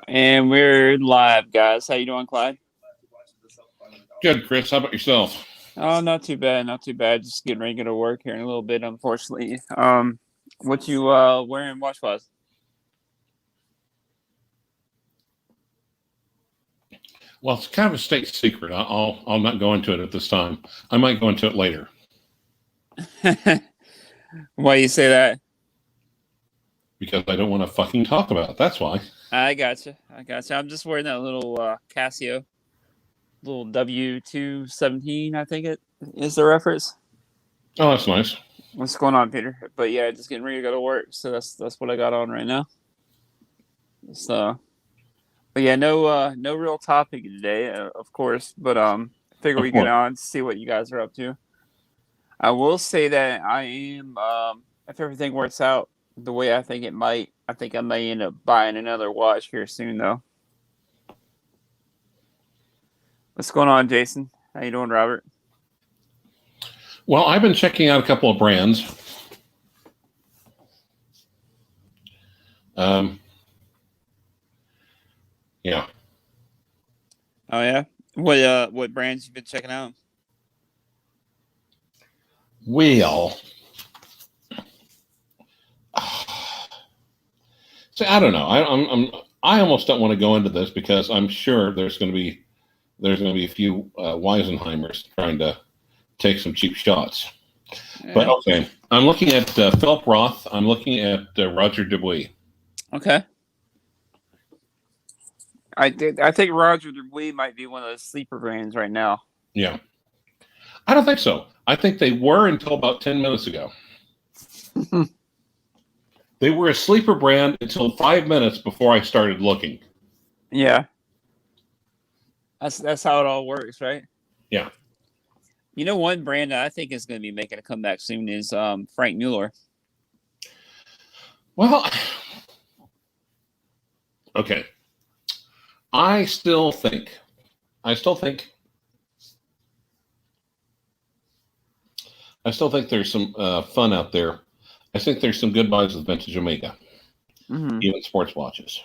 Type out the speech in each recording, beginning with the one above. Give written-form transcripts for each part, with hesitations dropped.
And we're live, guys. How you doing, Clyde? Good, Chris. How about yourself? Oh, not too bad, not too bad. Just getting ready to go to work here in a little bit, unfortunately. What you wearing watch wise? Well, it's kind of a state secret. I'll not go into it at this time. I might go into it later Why you say that? because I don't want to fucking talk about it. That's why. I gotcha. I'm just wearing that little Casio, little W217. I think it is the reference. Oh, that's nice. What's going on, Peter? But yeah, just getting ready to go to work. So that's what I got on right now. So. But yeah, no real topic today, of course. But figure Of we get course. on see what you guys are up to. I will say that I am, if everything works out the way I think it might, I think I may end up buying another watch here soon, though. What's going on, Jason? How you doing, Robert? Well, I've been checking out a couple of brands. Yeah. Oh yeah. What brands you been checking out? Well, see, I don't know. I almost don't want to go into this because I'm sure there's going to be a few Weisenheimers trying to take some cheap shots. Yeah. But okay, I'm looking at Philip Roth. I'm looking at Roger Dubuis. Okay. I think Roger Dubuis might be one of those sleeper brands right now. Yeah. I don't think so. I think they were until about 10 minutes ago. They were a sleeper brand until 5 minutes before I started looking. Yeah. That's how it all works, right? Yeah. You know, one brand that I think is going to be making a comeback soon is Frank Mueller. Well, okay. I still think there's some fun out there. I think there's some good buys with Vintage Omega, even sports watches.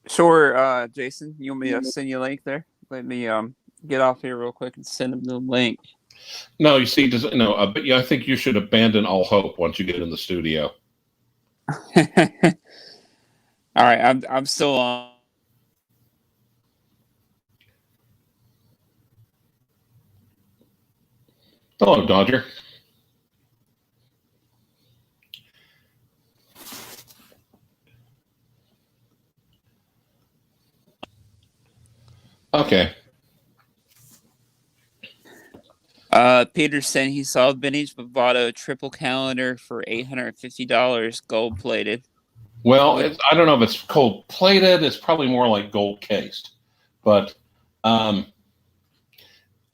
Sure, Jason. You want me to send you a link there? Let me get off here real quick and send him the link. No, you see, but yeah, I think you should abandon all hope once you get in the studio. All right, I'm still on. Hello, Dodger. Okay. Peterson, he saw vintage Movado triple calendar for $850, gold plated. Well, I don't know if it's gold plated. It's probably more like gold cased. But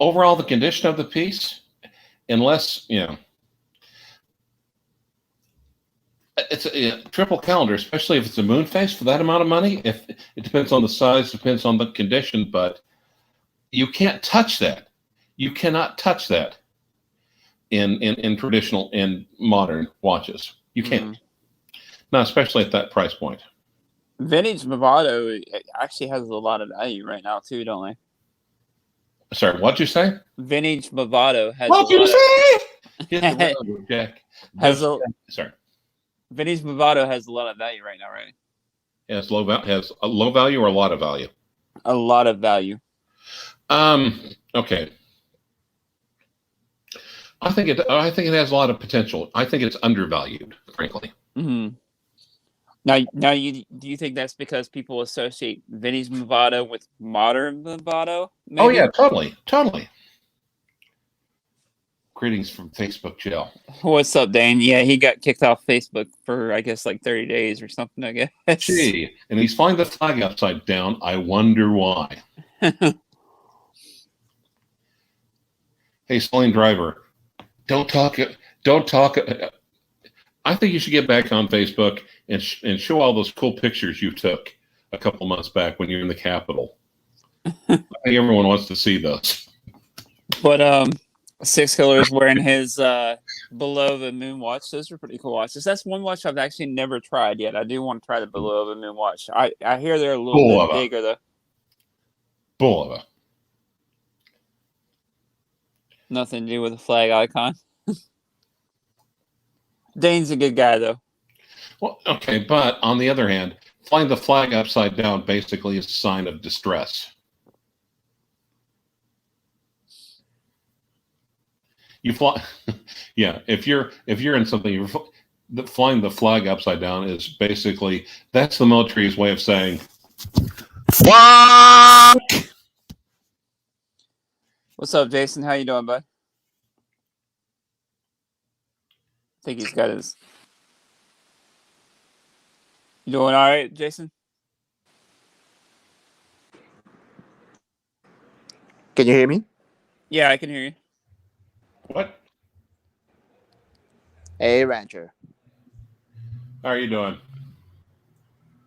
overall, the condition of the piece, unless, it's a triple calendar, especially if it's a moon face for that amount of money. If it depends on the size, depends on the condition, but you can't touch that. You cannot touch that in traditional, in modern watches. You can't. Not especially at that price point. Vintage Movado actually has a lot of value right now too, don't they? Sorry, what'd you say? Vintage Movado has. What'd you say? Hit the road, Jack. Sorry. Vintage Movado has a lot of value right now, right? Has a low value or a lot of value? A lot of value. Okay. I think it has a lot of potential. I think it's undervalued, frankly. Mm-hmm. Now, do you think that's because people associate vintage Movado with modern Movado? Maybe? Oh yeah, totally. Greetings from Facebook jail. What's up, Dane? Yeah, he got kicked off Facebook for, I guess, like 30 days or something, I guess. Gee, and he's flying the flag upside down. I wonder why. Hey, Celine Driver, don't talk. I think you should get back on Facebook and show all those cool pictures you took a couple months back when you're in the Capitol. I think everyone wants to see those. But Six Killer is wearing his Below the Moon watch. Those are pretty cool watches. That's one watch I've actually never tried yet. I do want to try the Below the Moon watch. I hear they're a little bit Bulova. bigger though. Bulova. Nothing to do with the flag icon. Dane's a good guy though. Well, okay, but on the other hand, flying the flag upside down basically is a sign of distress. You fly, yeah. If you're in something, flying the flag upside down is basically that's the military's way of saying fuck. What's up, Jason? How you doing, bud? I think he's got his. You doing all right, Jason? Can you hear me? Yeah, I can hear you. What? Hey, Rancher. How are you doing?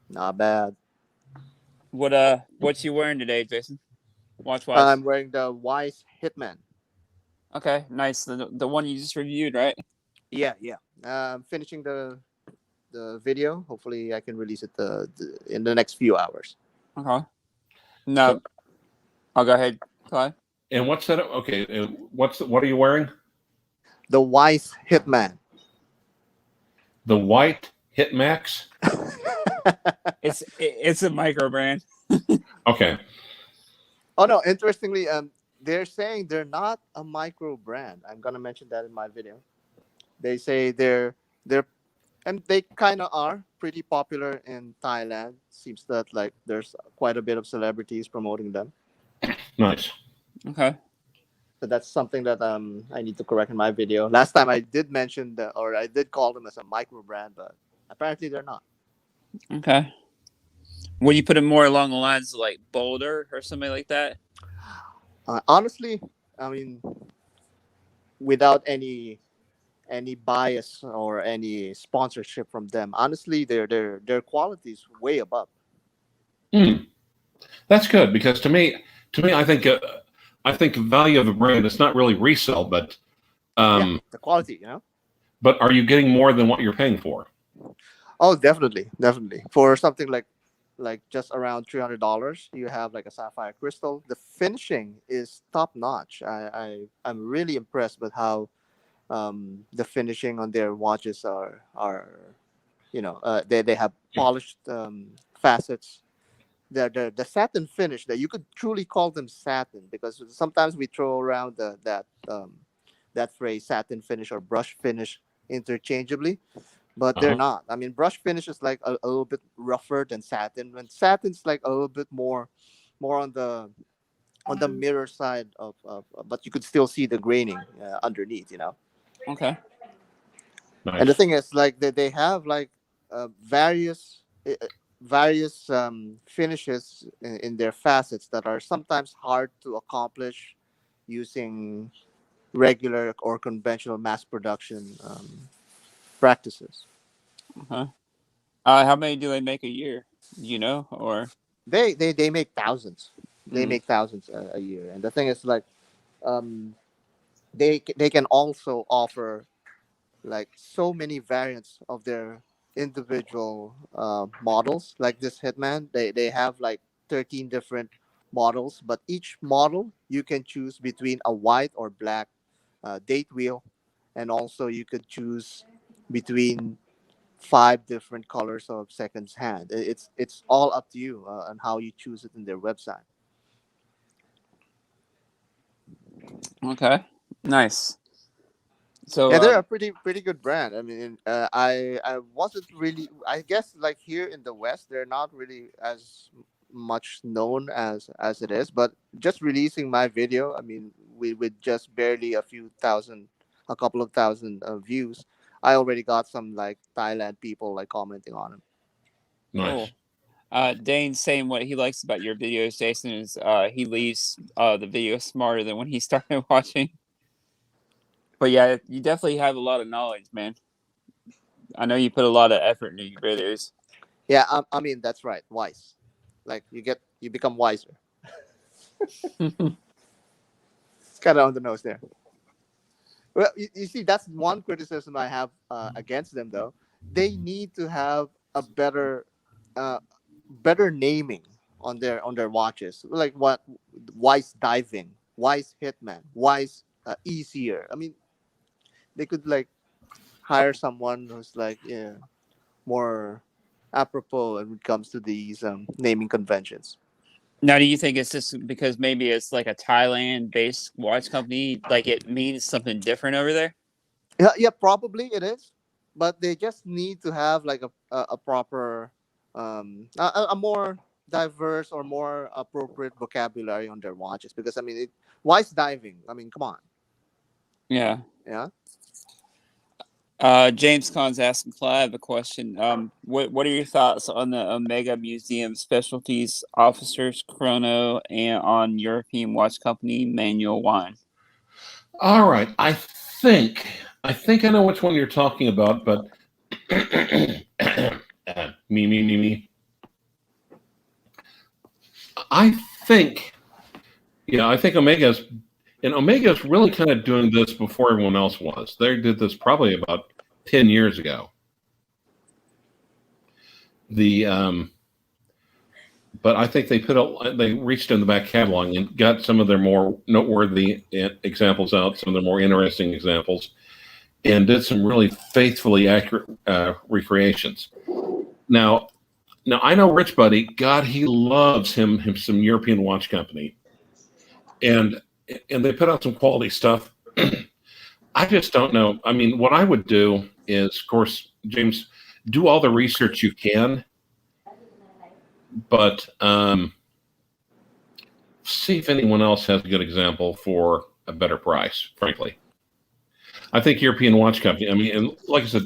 Not bad. What's you wearing today, Jason? Watch. I'm wearing the Wise Hitman. Okay, nice. The one you just reviewed, right? Yeah. I'm finishing the video. Hopefully, I can release it in the next few hours. Okay. No, I'll go ahead, Clyde. And what's that? Okay, what are you wearing? The Wise Hitman. The white Hitmax. It's a micro brand. Okay. Oh no! Interestingly, they're saying they're not a micro brand. I'm gonna mention that in my video. They say they're and they kind of are pretty popular in Thailand. Seems that like there's quite a bit of celebrities promoting them. Nice. Okay. So that's something that I need to correct in my video. Last time I did mention or I did call them as a micro brand, but apparently they're not. Okay. Would you put it more along the lines of like Boulder or something like that? Honestly, I mean, without any bias or any sponsorship from them, honestly, their quality is way above. That's good because to me, I think the value of a brand is not really resale, but The quality, But are you getting more than what you're paying for? Oh, definitely. For something like just around $300, you have like a sapphire crystal. The finishing is top notch. I'm really impressed with how the finishing on their watches are they have polished facets. The satin finish that you could truly call them satin, because sometimes we throw around that phrase satin finish or brush finish interchangeably, but they're not. I mean, brush finish is like a little bit rougher than satin, when satin's like a little bit more on the mirror side but you could still see the graining underneath. Okay. Nice. And the thing is, like they have like various finishes in their facets that are sometimes hard to accomplish using regular or conventional mass production practices. Okay. How many do they make a year? Or They make thousands. They make thousands a year, and the thing is, like, they can also offer like so many variants of their individual models. Like this Hitman, they have like 13 different models, but each model you can choose between a white or black date wheel, and also you could choose between 5 different colors of seconds hand. It's all up to you on how you choose it in their website. okay, nice. So Yeah, they're a pretty good brand. I mean, I wasn't really. I guess like here in the West, they're not really as much known as it is. But just releasing my video, I mean, with just barely a couple of thousand views, I already got some like Thailand people like commenting on it. Nice. Cool. Dane's saying what he likes about your videos, Jason, is he leaves the video smarter than when he started watching. But yeah, you definitely have a lot of knowledge, man. I know you put a lot of effort into your videos. Yeah, I mean that's right, wise. Like you become wiser. It's kind of on the nose there. Well, you see, that's one criticism I have against them, though. They need to have a uh, better naming on their watches, like what Wise Diving, Wise Hitman, Wise Easier. I mean, they could like hire someone who's like more apropos when it comes to these naming conventions. Now, do you think it's just because maybe it's like a Thailand-based watch company, like it means something different over there? Yeah, yeah, probably it is, but they just need to have like a proper, a more diverse or more appropriate vocabulary on their watches. Because I mean, Wise Diving. I mean, come on, Yeah. yeah. James Con's asking Clive a question. What are your thoughts on the Omega Museum Specialties Officers Chrono and on European Watch Company Manual Wine? All right. I think I know which one you're talking about, but me. I think, I think Omega's really kind of doing this before everyone else was. They did this probably about 10 years ago. But I think they reached in the back catalog and got some of their more noteworthy examples out, some of their more interesting examples, and did some really faithfully accurate recreations. Now I know Rich Buddy. God, he loves him some European watch company, and they put out some quality stuff. I just don't know. I mean, what I would do is, of course, James, do all the research you can, but see if anyone else has a good example for a better price, frankly. I think European Watch Company, I mean, and like I said,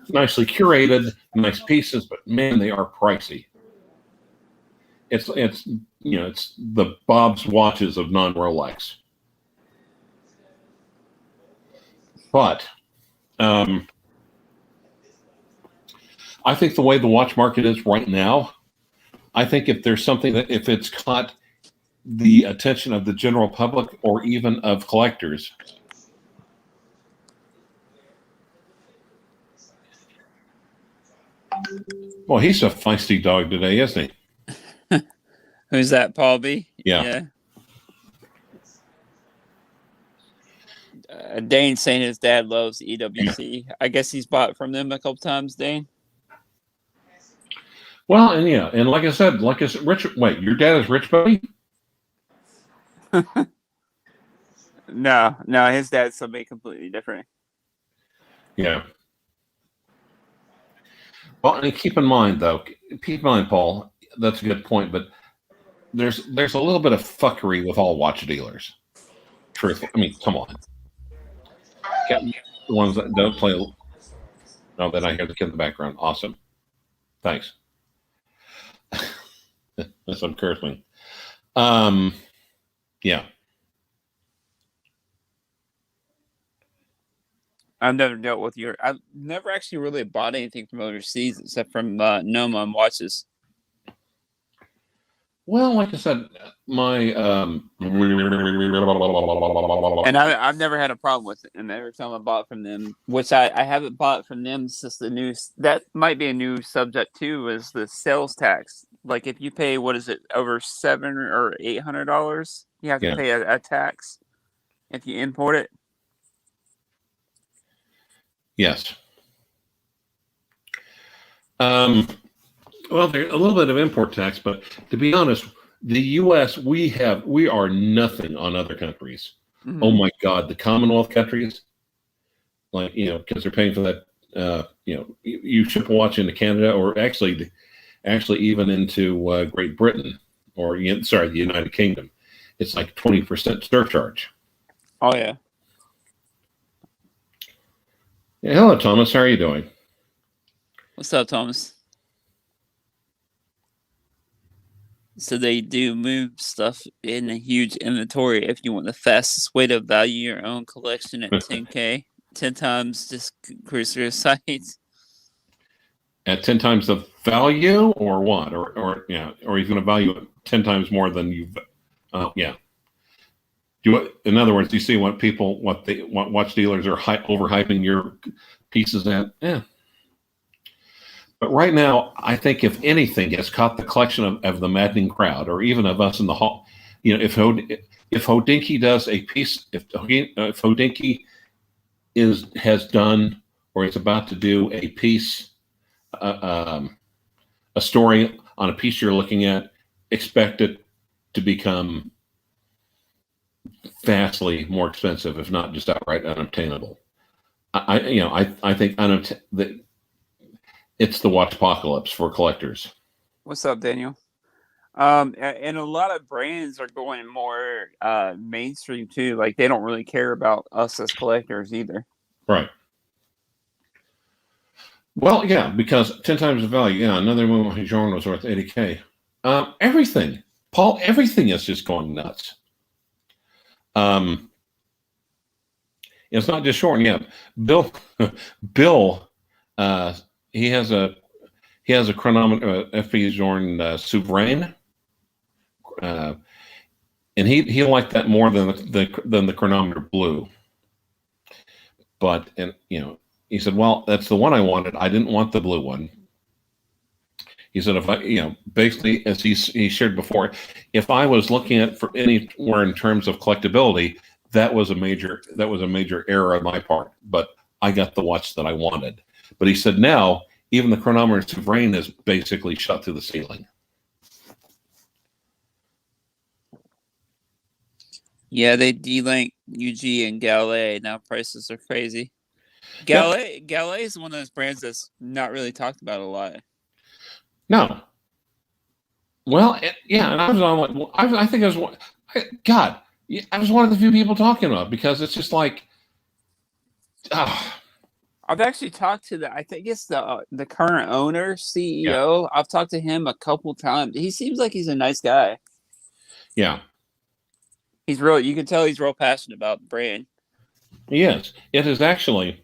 nicely curated, nice pieces, but man, they are pricey. It's the Bob's watches of non-Rolex. But I think the way the watch market is right now, I think if there's something that if it's caught the attention of the general public or even of collectors, well, he's a feisty dog today, isn't he? Who's that, Paul B? Yeah. Dane saying his dad loves EWC. I guess he's bought from them a couple times, Dane. Well, and like I said, Rich. Wait, your dad is Rich Buddy? No, his dad's somebody completely different. Yeah. Well, and keep in mind, Paul, that's a good point, but there's a little bit of fuckery with all watch dealers. Truthfully, I mean, come on. The ones that don't play. Oh, then I hear the kid in the background. Awesome. Thanks. That's encouraging. Yeah. I've never dealt with I've never actually really bought anything from overseas except from Noma watches. Well, like I said, my and I've never had a problem with it. And every time I bought from them, which I haven't bought from them since the new, that might be a new subject too, is the sales tax. Like if you pay, what is it, over $700 or $800, you have to pay a tax if you import it. Yes. Well, there's a little bit of import tax, but to be honest, the U.S. we are nothing on other countries. Mm-hmm. Oh my God, the Commonwealth countries, like because they're paying for that. You ship a watch into Canada, or actually even into Great Britain, or the United Kingdom, it's like 20% surcharge. Oh yeah. Yeah. Hello, Thomas. How are you doing? What's up, Thomas? So they do move stuff in a huge inventory if you want the fastest way to value your own collection at 10K, 10 times just cruiser sites. At 10 times the value, or what? Or he's going to value it 10 times more than you've. Yeah. In other words, you see what watch dealers are overhyping your pieces at? Yeah. But right now, I think if anything has caught the collection of the maddening crowd, or even of us in the hall, if Hodinkee does a piece, if Hodinkee has done or is about to do a piece, a story on a piece you're looking at, expect it to become vastly more expensive, if not just outright unobtainable. I think that it's the watch apocalypse for collectors. What's up, Daniel? And a lot of brands are going more mainstream too. Like they don't really care about us as collectors either. Right. Well, yeah, because 10 times the value. Yeah, another one Journe was worth $80K. Everything, Paul, everything is just going nuts. It's not just Journe. Yeah, Bill, he has a chronometer, FP Journe Souverain, and he liked that more than the chronometer blue. But he said, well, that's the one I wanted. I didn't want the blue one. He said, if I, basically, as he shared before, if I was looking at for anywhere in terms of collectability, that was a major error on my part. But I got the watch that I wanted. But he said, now even the chronometer Souverain is basically shot through the ceiling. Yeah, they delinked UG and Gallet. Now prices are crazy. Gallet is one of those brands that's not really talked about a lot. No. Well, yeah, and I was on like, I think I was one. God, I was one of the few people talking about it because it's just like, I've actually talked to I think it's the current owner, CEO. Yeah. I've talked to him a couple times. He seems like he's a nice guy. Yeah. He's real. You can tell he's real passionate about the brand. He is. It is actually.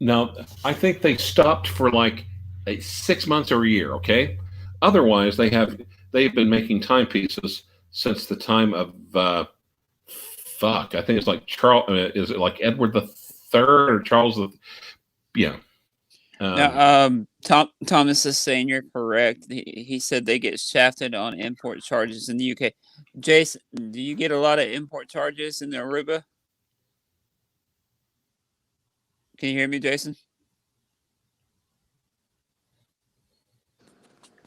Now, I think they stopped for like 6 months or a year. Okay. Otherwise, they've been making timepieces since the time of I think it's like Charles. Is it like Edward the Third or Charles the? Yeah. Now, Thomas is saying you're correct. He said they get shafted on import charges in the UK. Jason, do you get a lot of import charges in the Aruba? Can you hear me, Jason?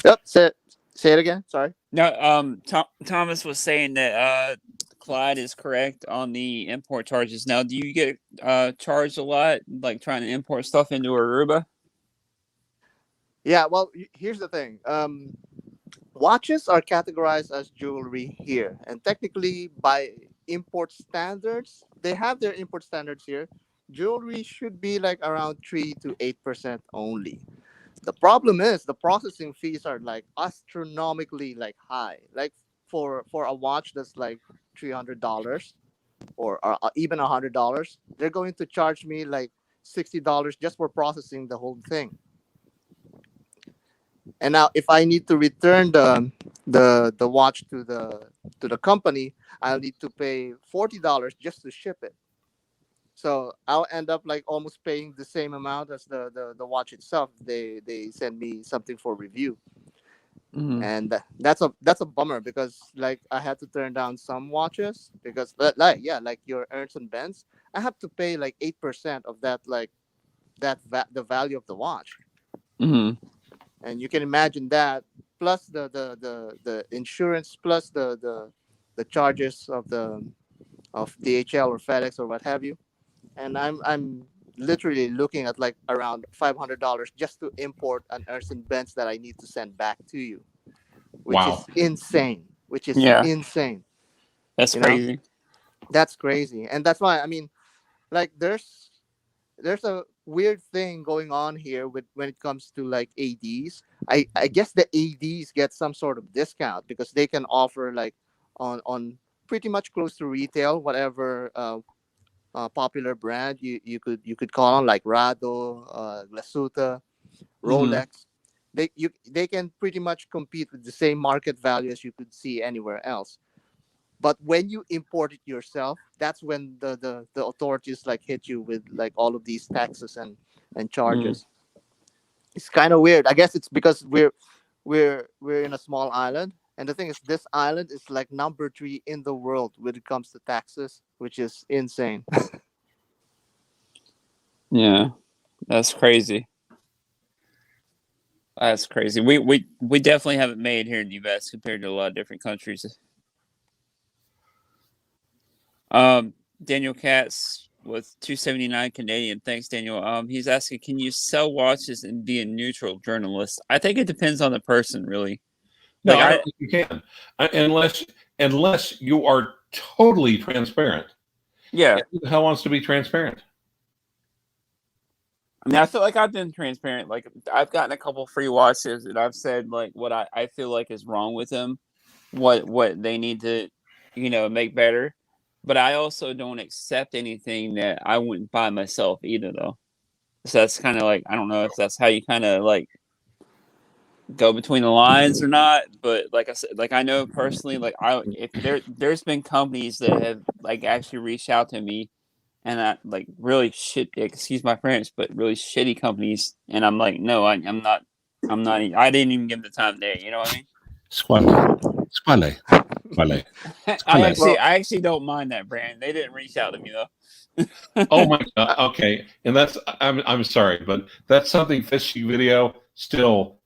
Yep. Say it again. Sorry. No. Thomas was saying that Clyde is correct on the import charges. Now, do you get charged a lot, like trying to import stuff into Aruba? Yeah, well, here's the thing. Watches are categorized as jewelry here, and technically by import standards, they have their import standards here. Jewelry should be like around 3 to 8% only. The problem is the processing fees are like astronomically like high. Like for a watch that's like $300 or even $100, they're going to charge me like $60 just for processing the whole thing. And now, if I need to return the watch to the company, I'll need to pay $40 just to ship it. So I'll end up like almost paying the same amount as the watch itself. They send me something for review, and that's a bummer because like I had to turn down some watches because like your Ernst and Benz, I have to pay like 8% of that the value of the watch. And you can imagine that, plus the insurance, plus the charges of DHL or FedEx or what have you. And I'm literally looking at like around $500 just to import an Ernst and Benz that I need to send back to you, which is insane. Insane. That's crazy. That's crazy, and that's why I mean, like there's a weird thing going on here when it comes to like ADs. I guess the ADs get some sort of discount because they can offer like on pretty much close to retail, whatever popular brand you could call on, like Rado, Glasuta, Rolex. They can pretty much compete with the same market value as you could see anywhere else. But when you import it yourself, that's when the authorities like hit you with like all of these taxes and Mm. charges. It's kind of weird. I guess it's because we're in a small island, and the thing is, this island is like number 3 in the world when it comes to taxes, which is insane. Yeah, that's crazy. That's crazy. We definitely haven't made here in the U.S. compared to a lot of different countries. Daniel Katz with 279 Canadian. Thanks, Daniel. He's asking, can you sell watches and be a neutral journalist? I think it depends on the person, really. No, Like I I, don't think you can, unless you are totally transparent. yeah. And who the hell wants to be transparent? I mean, I feel like I've been transparent. Like I've gotten a couple free watches, and I've said like what I feel like is wrong with them, what they need to, make better. But I also don't accept anything that I wouldn't buy myself either, though. So that's kind of like I don't know if that's how you kind of like go between the lines or not. But like I said, like I know personally, like if there's been companies that have like actually reached out to me and I like really shit. Excuse my French, but really shitty companies, and I'm like, no, I'm not. I didn't even give them the time of day. You know what I mean? Squale. Squale. Squale. Squale. Well, I actually don't mind that brand. They didn't reach out to me though. Oh my God. Okay. And I'm sorry, but that's something fishy video still.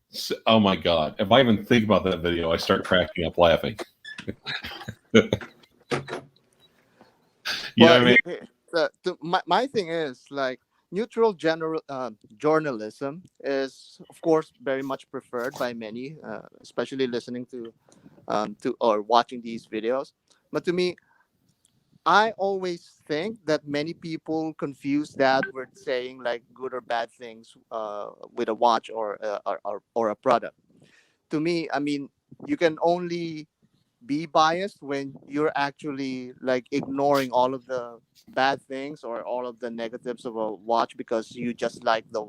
Oh my God. If I even think about that video, I start cracking up laughing. You know what I mean? My thing is like neutral general journalism is of course very much preferred by many, especially listening to or watching these videos. But to me, I always think that many people confuse that with saying like good or bad things with a watch or a product. To me, I mean, you can only be biased when you're actually like ignoring all of the bad things or all of the negatives of a watch because you just like the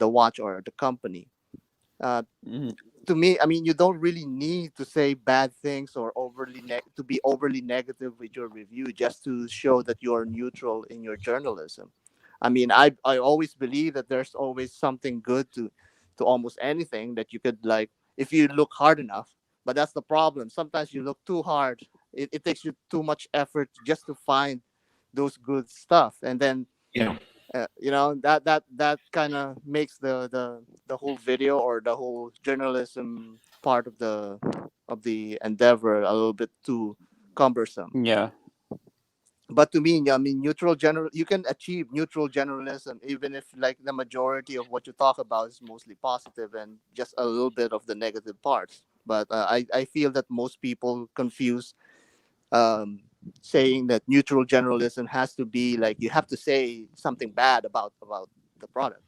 watch or the company. Uh, Mhm. to me, I mean, you don't really need to say bad things or to be overly negative with your review just to show that you're neutral in your journalism. I mean, I always believe that there's always something good to almost anything that you could like if you look hard enough. But that's the problem. Sometimes you look too hard. It takes you too much effort just to find those good stuff, and then Yeah. that kind of makes the whole video or the whole journalism part of the endeavor a little bit too cumbersome. Yeah. But to me, I mean, you can achieve neutral generalism even if like the majority of what you talk about is mostly positive and just a little bit of the negative parts. But I feel that most people confuse um, saying that neutral generalism has to be like you have to say something bad about the product.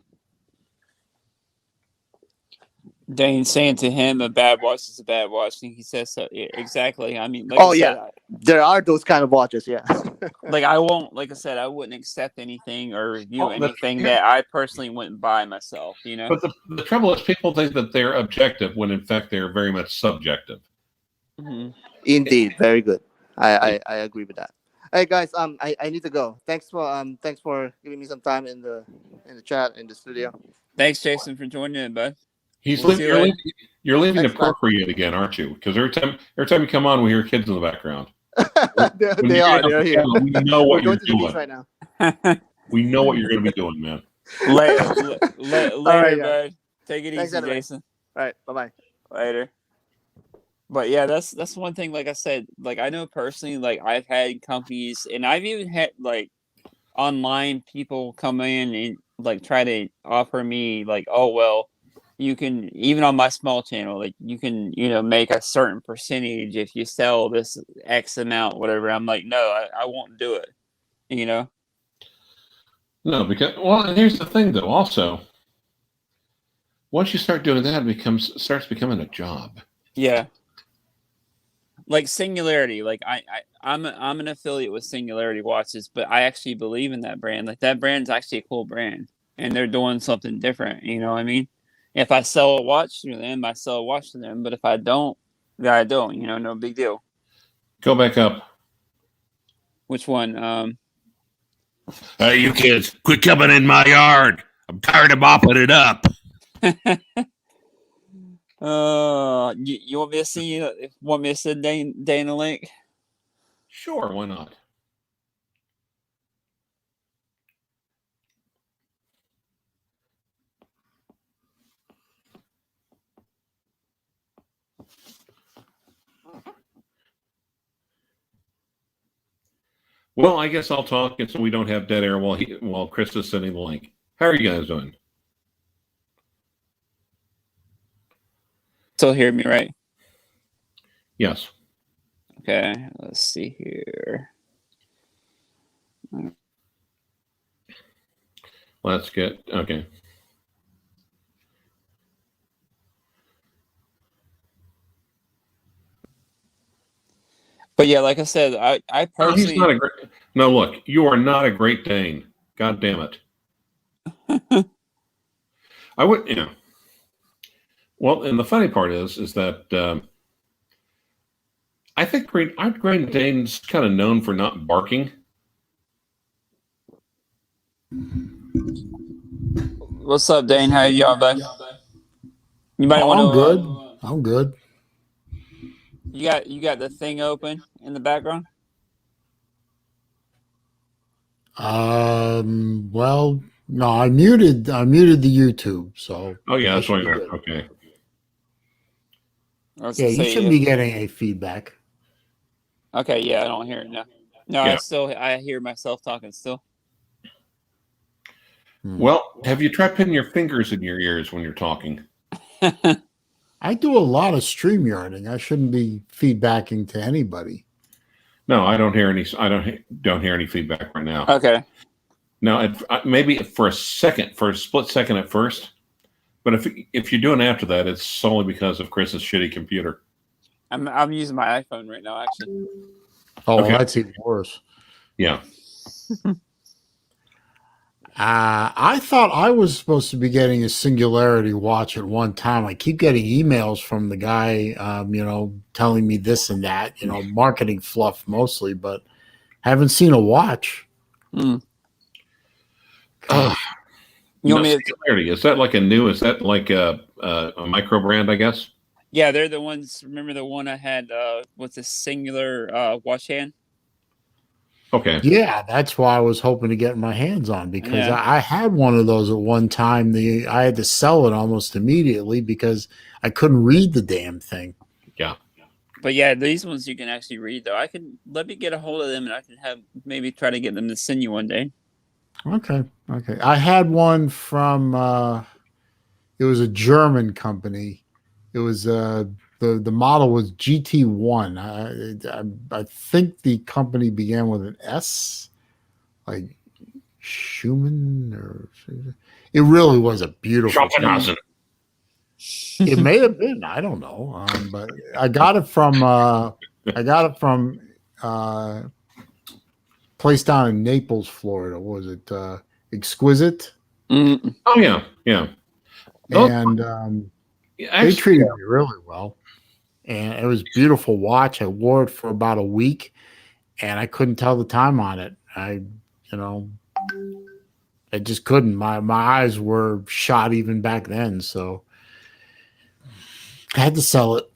Dane saying to him, a bad watch is a bad watch. And he says so. Yeah, exactly. I mean, like I Oh said, yeah, there are those kind of watches. Yeah. like I won't, like I said, I wouldn't accept anything or review Oh, anything that I personally wouldn't buy myself. but the trouble is, people think that they're objective when in fact they're very much subjective. Mhm. Indeed, very good. I agree with that. Hey guys, I need to go. Thanks for giving me some time in the chat in the studio. Thanks, Jason, for joining in, bud. He's We'll see you later. you're leaving to Thanks, man. procreate again, aren't you? Because every time you come on, we hear kids in the background. When they you are. get on They're the here. channel, we know We're what going you're to the beach doing. right now. We know what you're going to be doing, man. later, All right, guys. bud. Take it Thanks easy, anyway. Jason. All right. Bye bye. Later. But yeah, that's one thing. Like I said, like I know personally, like I've had companies, and I've even had like online people come in and like try to offer me like, oh well, you can even on my small channel, like you can make a certain percentage if you sell this X amount, whatever. I'm like, no, I won't do it. You know? No, because and here's the thing though. Also, once you start doing that, it starts becoming a job. Yeah. Like Singularity, like I'm an affiliate with Singularity Watches, but I actually believe in that brand. Like that brand's actually a cool brand, and they're doing something different. You know what I mean? If I sell a watch to them, I sell a watch to them. But if I don't, then I don't. No big deal. Go back up. Which one? Hey, you kids, quit coming in my yard. I'm tired of mopping it up. You want me to see? Want me to send Dane a link? Sure, why not? Well, I guess I'll talk, and so we don't have dead air while Chris is sending the link. How are you guys doing? Still hear me, right? Yes. Okay, let's see here. Let's get okay. But yeah, like I said, I No, personally. he's not a great. No, look, you are not a Great Dane. God damn it. I would, you know. Well, and the funny part is that I think Great Dane's kind of known for not barking. What's up, Dane? How y'all back? You might want to. I'm good. I'm good. You got the thing open in the background. Well, no, I muted the YouTube, so Oh yeah, that's should why be you're good. okay. Yeah, you shouldn't be getting any feedback. Okay, yeah, I don't hear it now. No, Yeah. I hear myself talking still. Well, have you tried putting your fingers in your ears when you're talking? I do a lot of StreamYarding. I shouldn't be feedbacking to anybody. No, I don't hear any. I don't hear any feedback right now. Okay. Now, maybe for a split second at first, but if you're doing after that, it's solely because of Chris's shitty computer. I'm using my iPhone right now, actually. Oh, Okay. that's even worse. Yeah. I thought I was supposed to be getting a Singularity watch at one time. I keep getting emails from the guy, telling me this and that, marketing fluff mostly, but haven't seen a watch. You want me to? Singularity, is that like is that like a micro brand, I guess? Yeah, they're the ones. Remember the one I had with the Singular watch hand? Okay. Yeah, that's why I was hoping to get my hands on, because Yeah. I had one of those at one time. I had to sell it almost immediately because I couldn't read the damn thing. Yeah. But yeah, these ones you can actually read though. Let me get a hold of them and I can maybe try to get them to send you one day. Okay. I had one from it was a German company. It was the model was GT1. I think the company began with an S, like Schumann, or it really was a beautiful thing. Schopenhauer. It may have been, I don't know, but I got it from place down in Naples, Florida. What was it Exquisite? Mm. Oh yeah, yeah. And Actually, they treated me really well, and it was a beautiful watch. I wore it for about a week, and I couldn't tell the time on it. I just couldn't. My eyes were shot even back then, so I had to sell it.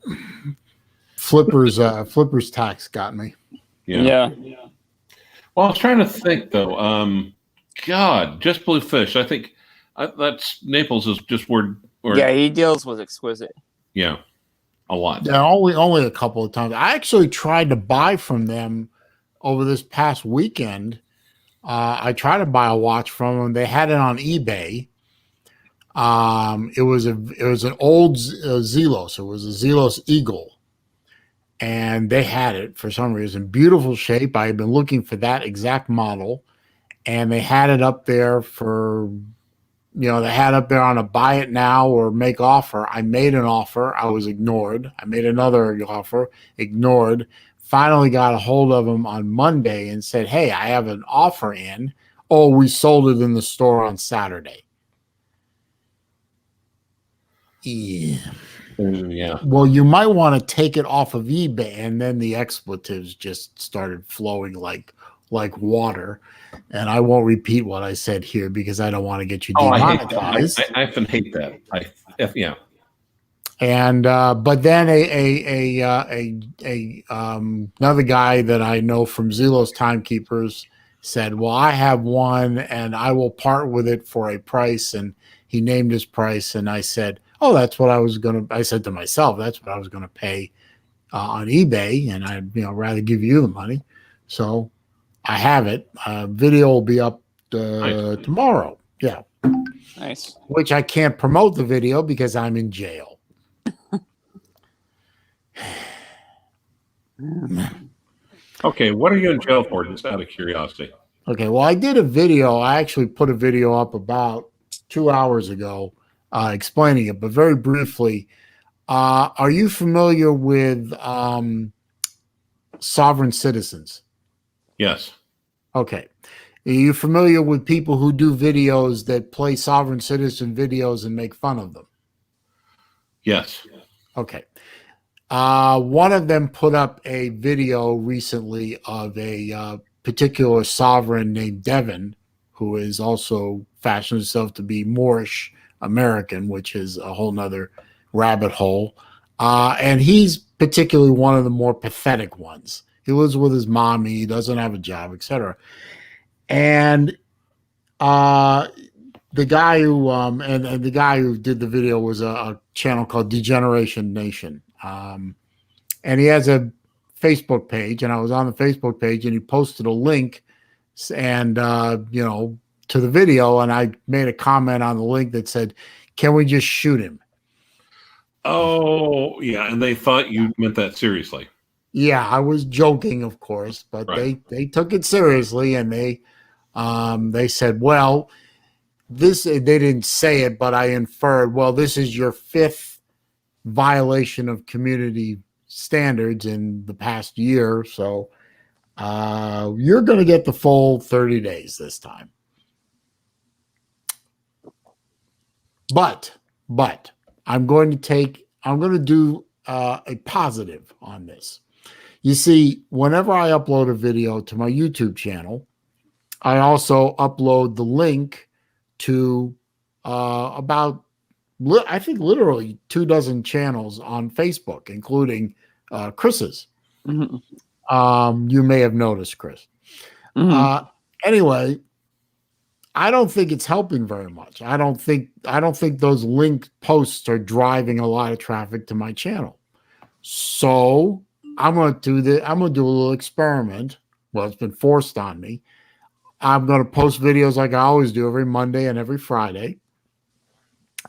Flippers tax got me. yeah. Well, I was trying to think though. God, just Bluefish. I think that's Naples is just word. Yeah, he deals with Exquisite. Yeah, a lot. Yeah, only a couple of times. I actually tried to buy from them over this past weekend. I tried to buy a watch from them. They had it on eBay. It was an old Zelos. It was a Zelos Eagle, and they had it for some reason. Beautiful shape. I had been looking for that exact model, and they had it up there for. They had up there on a buy it now or make offer. I made an offer. I was ignored. I made another offer, ignored. Finally got a hold of them on Monday and said, "Hey, I have an offer in." Oh, we sold it in the store on Saturday. Yeah. Yeah. Well, you might want to take it off of eBay, and then the expletives just started flowing like water. And I won't repeat what I said here because I don't want to get you Oh, I hate that. demonetized. I often hate that. Yeah. And but then another guy that I know from Zelos Timekeepers said, "Well, I have one, and I will part with it for a price." And he named his price, and I said, "Oh, that's what I was gonna." I said to myself, "That's what I was gonna pay on eBay, and I'd rather give you the money." So I have it. Video will be up Nice. tomorrow. Yeah, Nice. which I can't promote the video because I'm in jail. Okay, what are you in jail for? Just out of curiosity. Okay, well, I did a video. I actually put a video up about 2 hours ago explaining it, but very briefly. Are you familiar with sovereign citizens? Yes. Okay. Are you familiar with people who do videos that play sovereign citizen videos and make fun of them? Yes. Okay. One of them put up a video recently of a particular sovereign named Devon, who is also fashioned himself to be Moorish American, which is a whole nother rabbit hole. And he's particularly one of the more pathetic ones. He lives with his mommy, he doesn't have a job, etc. And the guy who and the guy who did the video was a channel called Degeneration Nation. And he has a Facebook page, and I was on the Facebook page, and he posted a link and to the video, and I made a comment on the link that said, "Can we just shoot him?" Oh, yeah, and they thought you meant that seriously. Yeah, I was joking, of course, but Right. they took it seriously, and they said, "Well, this." They didn't say it, but I inferred, "Well, this is your fifth violation of community standards in the past year, so you're going to get the full 30 days this time." But I'm going to do a positive on this. You see, whenever I upload a video to my YouTube channel, I also upload the link to about, I think, literally 24 channels on Facebook, including Chris's. Mm-hmm. You may have noticed, Chris. Mm-hmm. Anyway, I don't think it's helping very much. I don't think those link posts are driving a lot of traffic to my channel. So I'm going to do a little experiment. Well, it's been forced on me. I'm going to post videos like I always do every Monday and every Friday.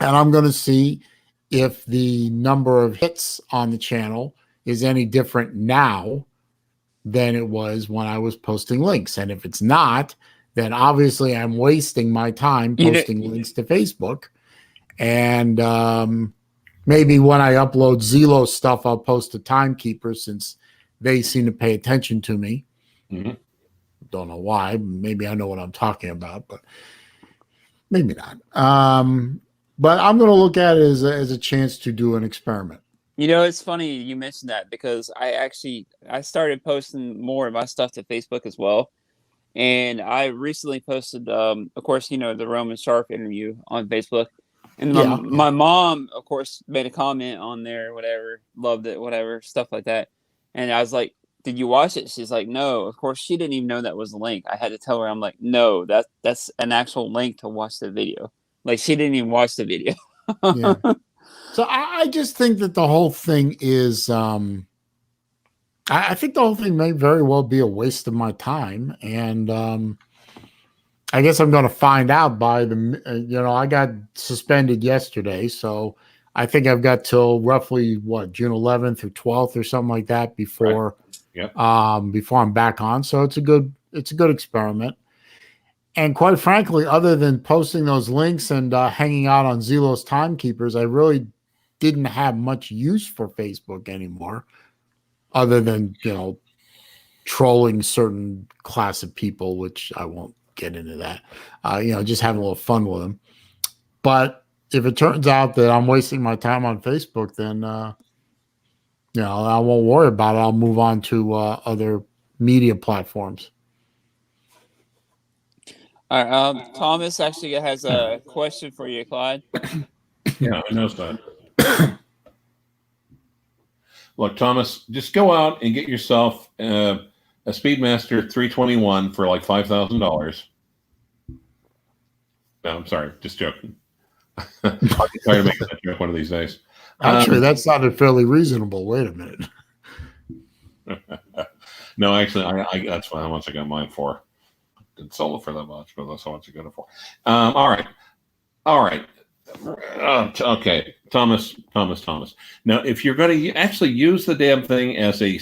And I'm going to see if the number of hits on the channel is any different now than it was when I was posting links. And if it's not, then obviously I'm wasting my time posting links to Facebook. And maybe when I upload Zelo stuff, I'll post to Timekeeper since they seem to pay attention to me. Mm-hmm. Don't know why. Maybe I know what I'm talking about, but maybe not. But I'm going to look at it as a chance to do an experiment. It's funny you mentioned that because I started posting more of my stuff to Facebook as well. And I recently posted, of course, the Roman Sharp interview on Facebook. And my mom, of course, made a comment on there, whatever, loved it, whatever, stuff like that. And I was like, "Did you watch it?" She's like, "No." Of course, she didn't even know that was a link. I had to tell her, I'm like, "No, that's an actual link to watch the video." Like, she didn't even watch the video. Yeah. So I just think that the whole thing is, I think the whole thing may very well be a waste of my time. And I guess I'm going to find out by I got suspended yesterday. So I think I've got till roughly June 11th or 12th or something like that before, before I'm back on. So it's a good experiment. And quite frankly, other than posting those links and hanging out on Zelos Timekeepers, I really didn't have much use for Facebook anymore, other than, trolling certain class of people, which I won't get into that, just having a little fun with them. But if it turns out that I'm wasting my time on Facebook, then I won't worry about it. I'll move on to other media platforms. All right, Thomas actually has a question for you, Clyde. Yeah, I know that. Look, Thomas, just go out and get yourself a Speedmaster 321 for like $5,000. No, I'm sorry, just joking. I'll try to make that joke one of these days. Actually, that sounded fairly reasonable. Wait a minute. No, actually, I that's how much I got mine for. Didn't sell it for that much, but that's how much I got it for. All right. Okay, Thomas. Now, if you're going to actually use the damn thing as a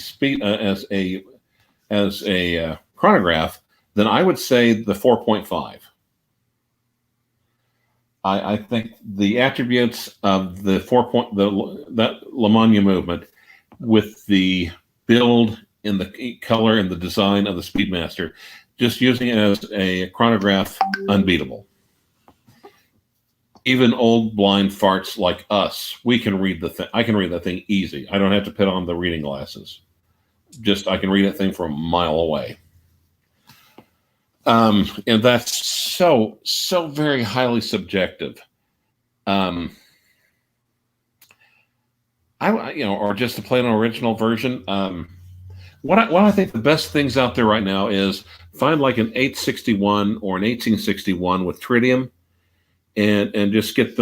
chronograph, then I would say the 4.5. I think the attributes of the that Lamagna movement with the build and the color and the design of the Speedmaster, just using it as a chronograph, unbeatable. Even old blind farts like us, we can read the thing. I can read that thing easy. I don't have to put on the reading glasses. I can read that thing from a mile away. And that's so very highly subjective. Or just to play an original version. What I think the best things out there right now is find like an 861 or an 1861 with tritium, and just get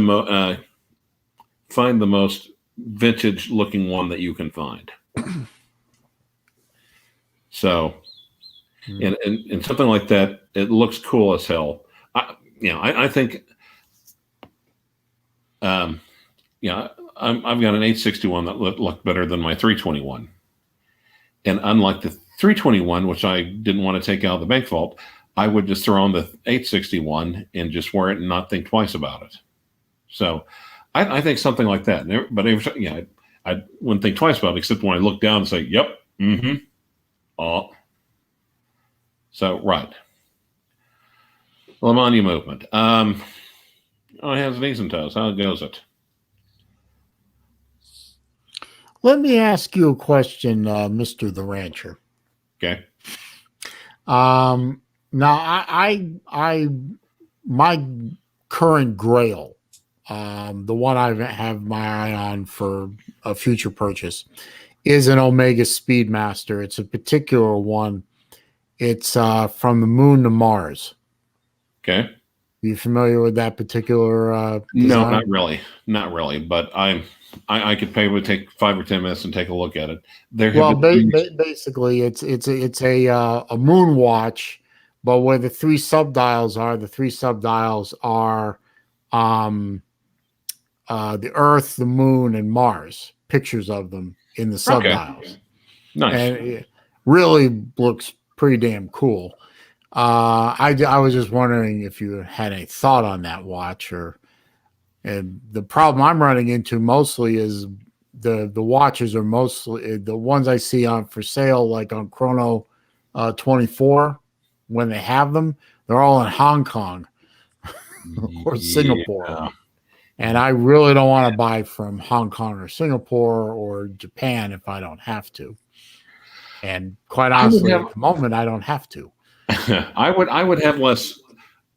find the most vintage looking one that you can find. So. And something like that, it looks cool as hell. I think, I've got an 861 that looked better than my 321. And unlike the 321, which I didn't want to take out of the bank vault, I would just throw on the 861 and just wear it and not think twice about it. So I think something like that. But I wouldn't think twice about it, except when I look down and say, yep, mm-hmm, oh. So, right. Lamagna movement. It has knees and toes. How goes it? Let me ask you a question, Mr. the Rancher. Okay. Now, my current Grail, the one I have my eye on for a future purchase, is an Omega Speedmaster. It's a particular one. It's from the moon to Mars. Okay. Are you familiar with that particular design? No, not really. But I could probably take 5 or 10 minutes and take a look at it. Basically, it's a moon watch, but where the 3 subdials are, the Earth, the Moon, and Mars. Pictures of them in the subdials. Okay. Nice. And it really looks pretty damn cool. I was just wondering if you had any thought on that watch, and the problem I'm running into mostly is the watches are mostly the ones I see on for sale, like on Chrono 24 when they have them, they're all in Hong Kong or Singapore. And I really don't want to buy from Hong Kong or Singapore or Japan if I don't have to. And quite honestly, at the moment, I don't have to. I would have less.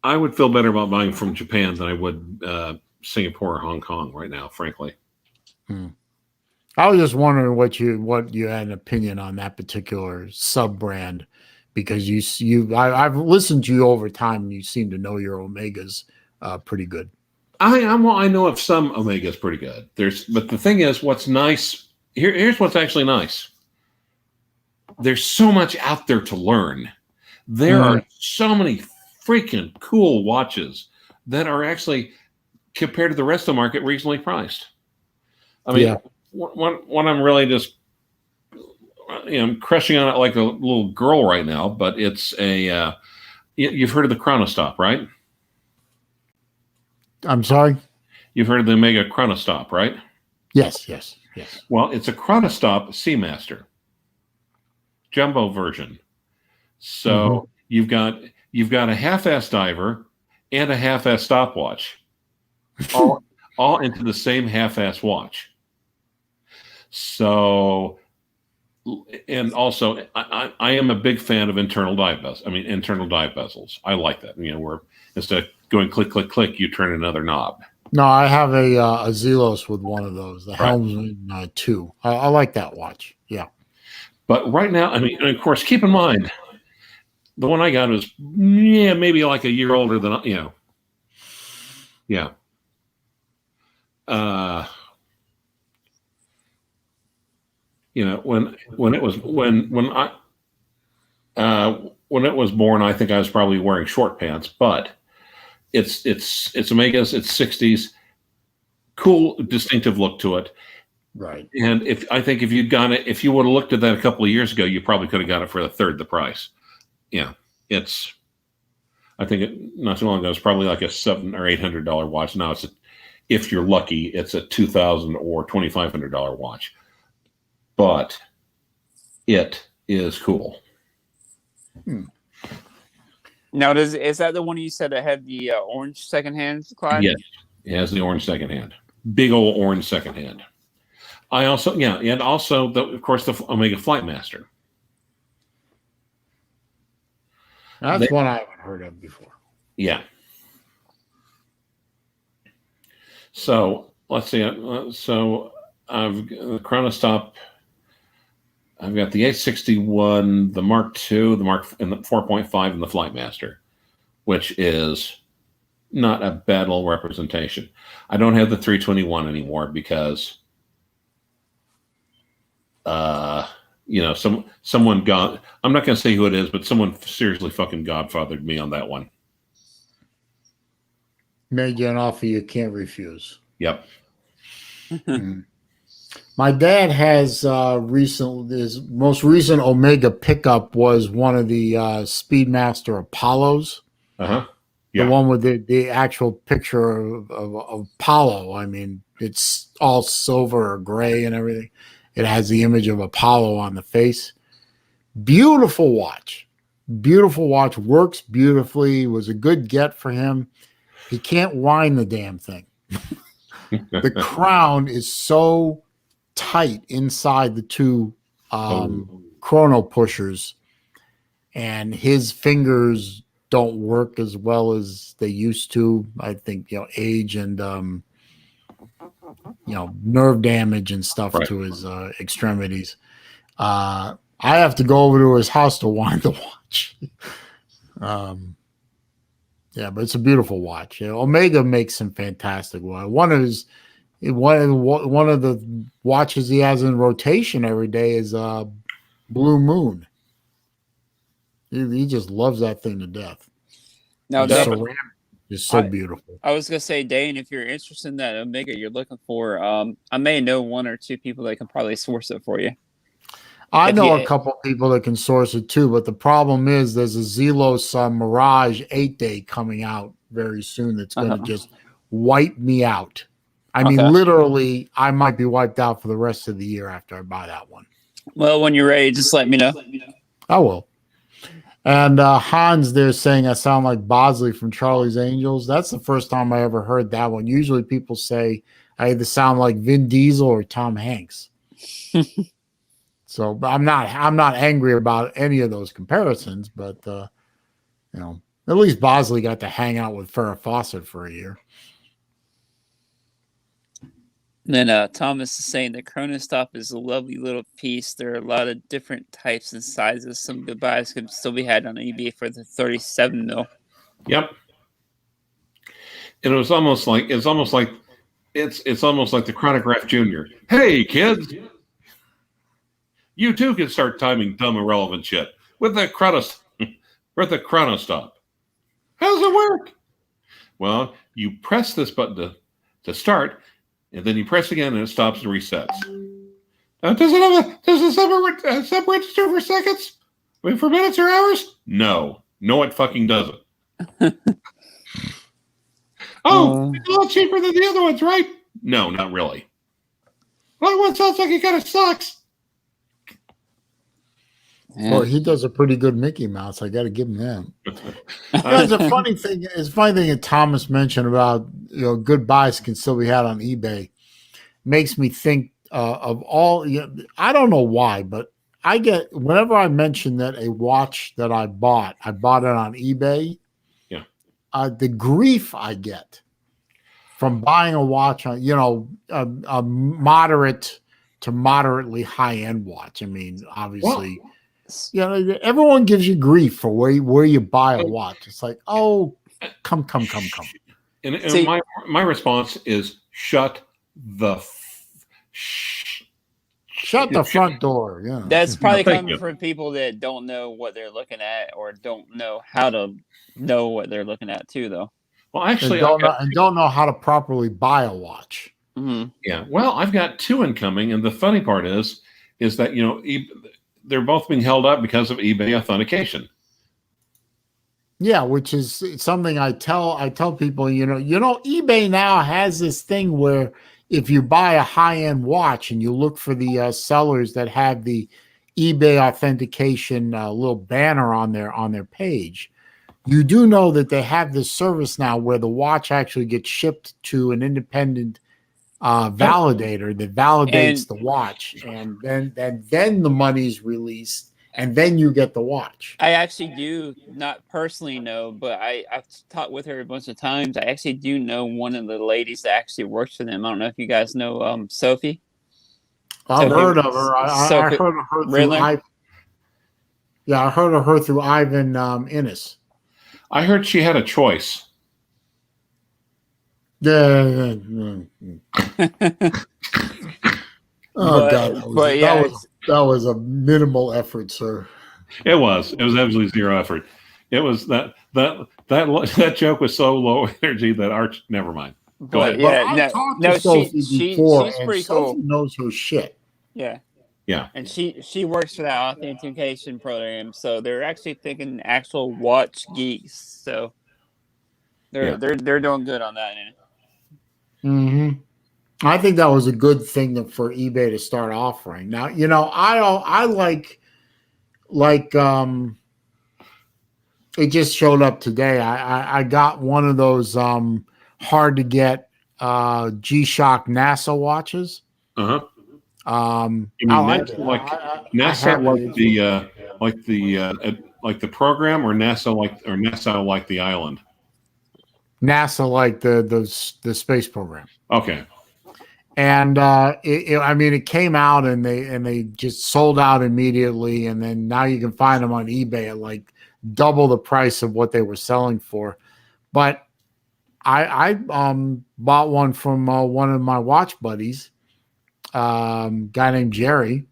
I would feel better about buying from Japan than I would Singapore or Hong Kong right now, frankly. I was just wondering what you had an opinion on that particular sub brand, because I've listened to you over time, and you seem to know your Omegas pretty good. I know of some Omegas pretty good. But the thing is, what's nice here's what's actually nice. There's so much out there to learn. There are so many freaking cool watches that are actually, compared to the rest of the market, reasonably priced. I mean, what I'm really just, I'm crushing on it like a little girl right now, but it's a, you've heard of the Chronostop, right? I'm sorry? You've heard of the Omega Chronostop, right? Yes. Well, it's a Chronostop Seamaster. Jumbo version. So you've got a half-ass diver and a half-ass stopwatch, all into the same half-ass watch. So, and also, I am a big fan of internal dive bezels. I like that. Where instead of going click, click, click, you turn another knob. No, I have a Zelos with one of those, the Right. Helmsman 2. I like that watch. Yeah. But right now, and of course, keep in mind, the one I got was maybe like a year older than yeah. When it was born, I think I was probably wearing short pants, but it's Omega's, it's 60s, cool, distinctive look to it. Right. And if you'd got it, if you would have looked at that a couple of years ago, you probably could have got it for a third the price. Yeah, I think not too long ago, it was probably like a $700 or $800 watch. Now if you're lucky, it's a $2,000 or $2,500 watch. But it is cool. Now, is that the one you said that had the orange second hand, Clyde? Yes, it has the orange second hand, big old orange second hand. I also, and also of course the Omega Flightmaster. That's one I haven't heard of before. Yeah. So let's see. So I've the Chronostop. I've got the 861, the Mark II, the 4.5, and the Flightmaster, which is not a bad little representation. I don't have the 321 anymore because, someone got. I'm not going to say who it is, but someone seriously fucking godfathered me on that one. Made you an offer you can't refuse. Yep. My dad has his most recent Omega pickup was one of the Speedmaster Apollos. Uh-huh. Yeah. The one with the actual picture of Apollo. I mean, it's all silver or gray and everything. It has the image of Apollo on the face. Beautiful watch. Beautiful watch. Works beautifully. Was a good get for him. He can't wind the damn thing. The crown is so tight inside the two chrono pushers, and his fingers don't work as well as they used to. I think age and nerve damage and stuff to his extremities. I have to go over to his house to wind the watch. Yeah, but it's a beautiful watch. Omega makes some fantastic ones. One of the watches he has in rotation every day is Blue Moon. He just loves that thing to death. Now, the ceramic is so beautiful. I was gonna say, Dane, if you're interested in that Omega you're looking for, I may know one or two people that can probably source it for you. I know a couple people that can source it too, but the problem is there's a Zelos Mirage 8-day coming out very soon that's going to just wipe me out. I mean, literally, I might be wiped out for the rest of the year after I buy that one. Well, when you're ready, just let me know. I will. And Hans, they're saying I sound like Bosley from Charlie's Angels. That's the first time I ever heard that one. Usually people say I either sound like Vin Diesel or Tom Hanks. So I'm not angry about any of those comparisons, but at least Bosley got to hang out with Farrah Fawcett for a year. And then Thomas is saying the Chronostop is a lovely little piece. There are a lot of different types and sizes. Some good buys can still be had on eBay for the 37 mil. Yep. And it's almost like the Chronograph Junior. Hey kids, you too can start timing dumb irrelevant shit with the Chronostop. How does it work? Well, you press this button to start, and then you press again, and it stops and resets. Does it have a sub-register for seconds? I mean, for minutes or hours? No, it fucking doesn't. It's a lot cheaper than the other ones, right? No, not really. Well, that one sounds like it kind of sucks. Well, he does a pretty good Mickey Mouse. I got to give him that. It's a funny thing. It's a funny thing that Thomas mentioned about good buys can still be had on eBay. Makes me think of all. I don't know why, but I get whenever I mention that a watch that I bought it on eBay. Yeah. The grief I get from buying a watch on a moderate to moderately high end watch. I mean, obviously. Everyone gives you grief for where you buy a watch. It's like, oh, come. And See- my response is shut the front door. Yeah, That's probably Thank coming you. from people that don't know what they're looking at or don't know how to know what they're looking at too, though. Well, and actually, don't know how to properly buy a watch. Mm-hmm. yeah. Well, I've got two incoming, and the funny part is that they're both being held up because of eBay authentication. Yeah, which is something I tell people. eBay now has this thing where if you buy a high end watch and you look for the sellers that have the eBay authentication little banner on their page, you do know that they have this service now where the watch actually gets shipped to an independent validator that validates the watch, and then the money's released, and then you get the watch. I actually do not personally know, but I've talked with her a bunch of times. I actually do know one of the ladies that actually works for them. I don't know if you guys know Sophie. I've Sophie- heard of her. I Sophie heard of her through Riddler? I heard of her through Ivan Innes. I heard she had a choice. Yeah. Oh God, that was a minimal effort, sir. It was absolutely zero effort. It was that joke was so low energy that Arch. Never mind. Go But ahead. yeah, I've talked to Sophie before, she's and pretty Sophie cool. knows her shit. Yeah. Yeah. And she works for that authentication program, so they're actually thinking actual watch geeks. So they're doing good on that end. Mm-hmm. I think that was a good thing for eBay to start offering. Now, I like it just showed up today. I got one of those hard to get G-Shock NASA watches. Uh huh. You mean I like NASA, it. like I NASA, have like like the program, or NASA like the island? NASA like the space program. Okay. And it came out and they just sold out immediately, and then now you can find them on eBay at like double the price of what they were selling for. But I bought one from one of my watch buddies, guy named Jerry.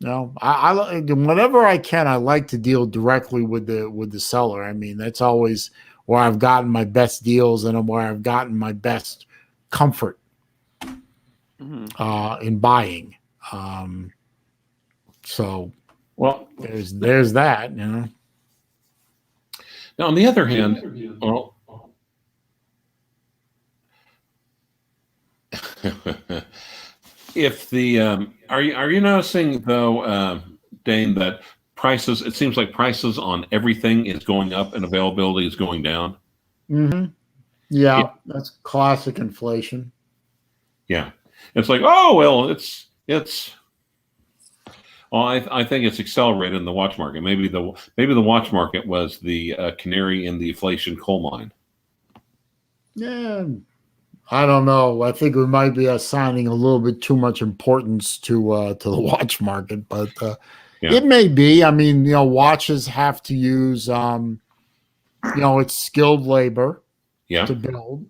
I whenever I can, I like to deal directly with the seller. I mean, that's always where I've gotten my best deals and where I've gotten my best comfort in buying. So Well, there's that. now on the other hand, well, if the are you noticing though, Dane, that prices? It seems like prices on everything is going up and availability is going down. Mm-hmm. Yeah, that's classic inflation. Yeah, it's like, oh well, it's. Well, I think it's accelerated in the watch market. Maybe the watch market was the canary in the inflation coal mine. Yeah, I don't know. I think we might be assigning a little bit too much importance to the watch market, but it may be. I mean, watches have to use it's skilled labor to build.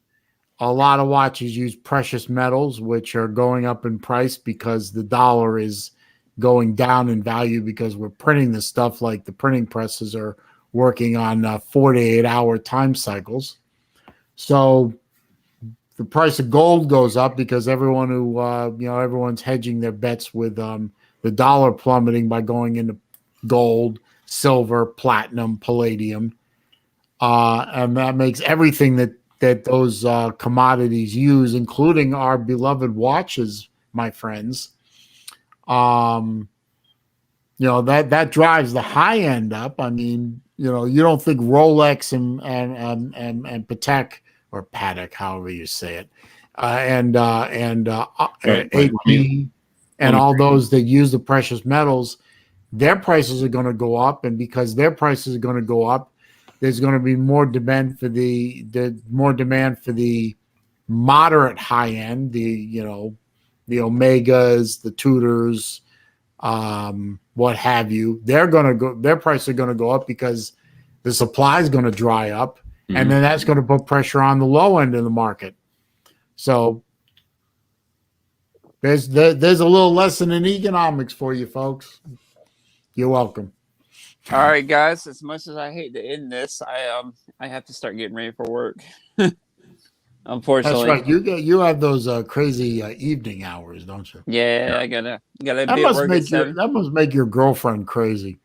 A lot of watches use precious metals, which are going up in price because the dollar is going down in value because we're printing this stuff, like the printing presses are working on 48-hour time cycles. So the price of gold goes up because everyone's hedging their bets with the dollar plummeting by going into gold, silver, platinum, palladium. And that makes everything that those commodities use, including our beloved watches, my friends, that drives the high end up. I mean, you don't think Rolex and Patek or Patek, however you say it, and Right. AP and all those that use the precious metals, their prices are going to go up, and because their prices are going to go up, there's going to be more demand for the moderate high end, the Omegas, the Tudors, what have you. Their prices are going to go up because the supply is going to dry up, and then that's going to put pressure on the low end of the market. So there's a little lesson in economics for you folks. You're welcome. All right, guys. As much as I hate to end this, I have to start getting ready for work. Unfortunately, That's right. You have those crazy evening hours, don't you? Yeah, I gotta be at That must work at 7. make your girlfriend crazy.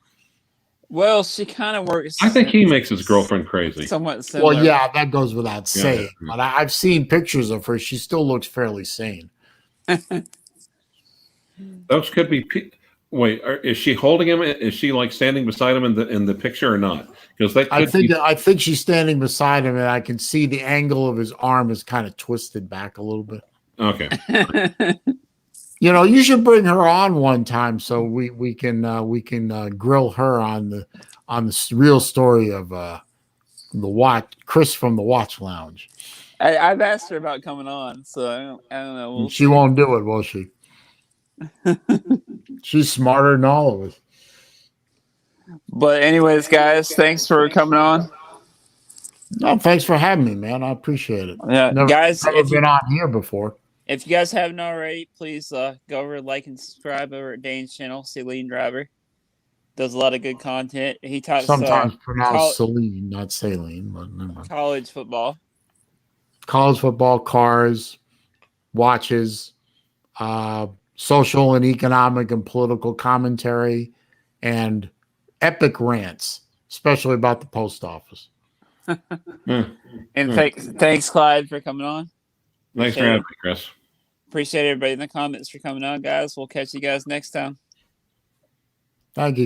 Well, she kind of works. I think he makes his girlfriend crazy. Somewhat similar. Well, yeah, that goes without saying. Yeah. But I've seen pictures of her. She still looks fairly sane. Those could be. Wait, is she holding him? Is she like standing beside him in the picture or not? Because that could I think she's standing beside him, and I can see the angle of his arm is kind of twisted back a little bit. Okay. You should bring her on one time so we can grill her on the real story of Chris from the Watch Lounge. I've asked her about coming on, so I don't know. She won't do it, will she? She's smarter than all of us. But anyways, guys, thanks for coming on. No, thanks for having me, man. I appreciate it. Yeah, guys, never been on here before. If you guys haven't already, please go over, like, and subscribe over at Dane's channel, Celine Driver. Does a lot of good content. He talks sometimes pronounced Celine, not Saline, but never mind. College football, cars, watches, social and economic and political commentary, and epic rants, especially about the post office. And thanks, Clyde, for coming on. Thanks for having me, Chris. Appreciate everybody in the comments for coming on, guys. We'll catch you guys next time. Thank you.